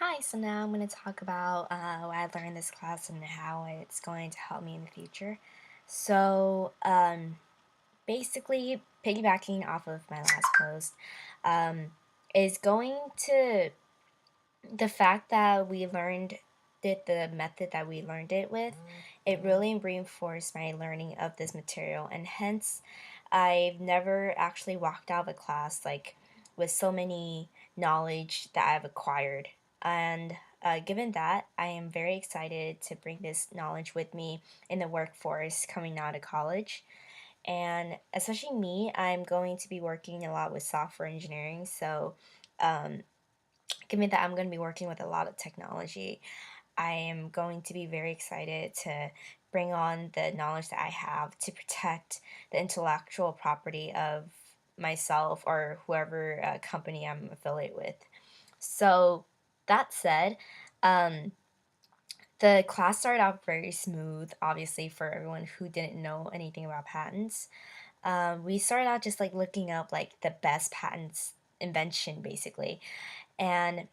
Hi, so now I'm going to talk about what I learned in this class and how it's going to help me in the future. So, basically, piggybacking off of my last post, um, is going to the fact that we learned that the method that we learned it with, it really reinforced my learning of this material, and hence, I've never actually walked out of a class like with so many knowledge that I've acquired. And given that, I am very excited to bring this knowledge with me in the workforce coming out of college. And especially me, I'm going to be working a lot with software engineering. So, um, given that I'm going to be working with a lot of technology, I am going to be very excited to bring on the knowledge that I have to protect the intellectual property of myself or whoever company I'm affiliated with. So, that said, um, the class started out very smooth, obviously, for everyone who didn't know anything about patents. We started out just like looking up like the best patents invention, basically, and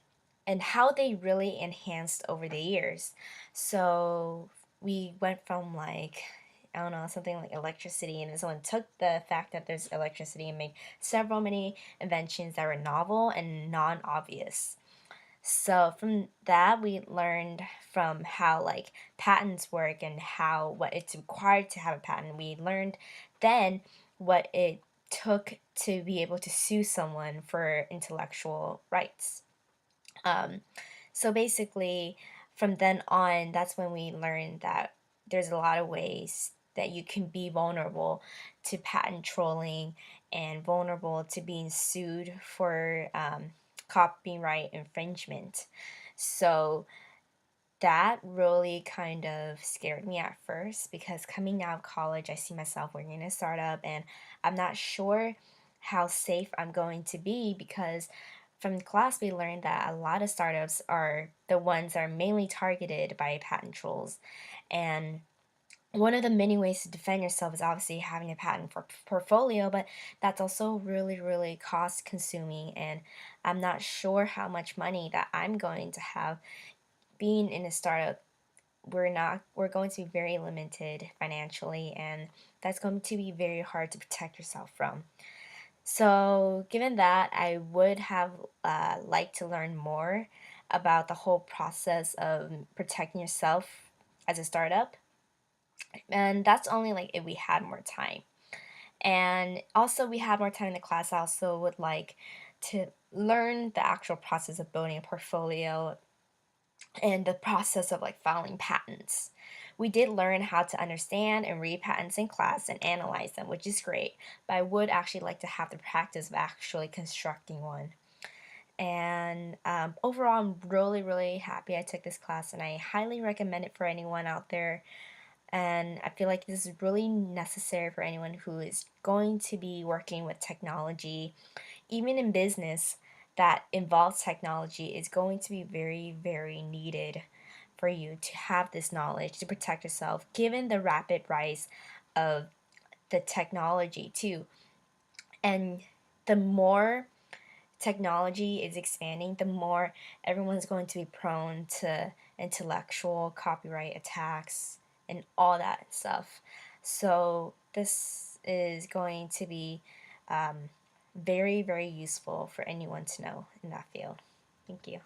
how they really enhanced over the years. So we went from like, I don't know, something like electricity, and then someone took the fact that there's electricity and made several many inventions that were novel and non-obvious. So from that, we learned from how like patents work and how what it's required to have a patent. We learned then what it took to be able to sue someone for intellectual rights. Um, so basically, from then on, that's when we learned that there's a lot of ways that you can be vulnerable to patent trolling and vulnerable to being sued for copyright infringement. So that really kind of scared me at first because coming out of college, I see myself working in a startup and I'm not sure how safe I'm going to be because from the class we learned that a lot of startups are the ones that are mainly targeted by patent trolls. And one of the many ways to defend yourself is obviously having a patent for portfolio, but that's also really, really cost consuming. And I'm not sure how much money that I'm going to have being in a startup. We're going to be very limited financially, and that's going to be very hard to protect yourself from. So given that, I would have liked to learn more about the whole process of protecting yourself as a startup, and that's only like if we had more time. And also we had more time in the class. I also would like to learn the actual process of building a portfolio and the process of like filing patents. We did learn how to understand and read patents in class and analyze them, which is great, but I would actually like to have the practice of actually constructing one. And overall, I'm really, really happy I took this class, and I highly recommend it for anyone out there. And I feel like this is really necessary for anyone who is going to be working with technology, even in business that involves technology is going to be very, very needed for you to have this knowledge to protect yourself, given the rapid rise of the technology, too. And the more technology is expanding, the more everyone's going to be prone to intellectual copyright attacks and all that stuff. So, this is going to be very, very useful for anyone to know in that field. Thank you.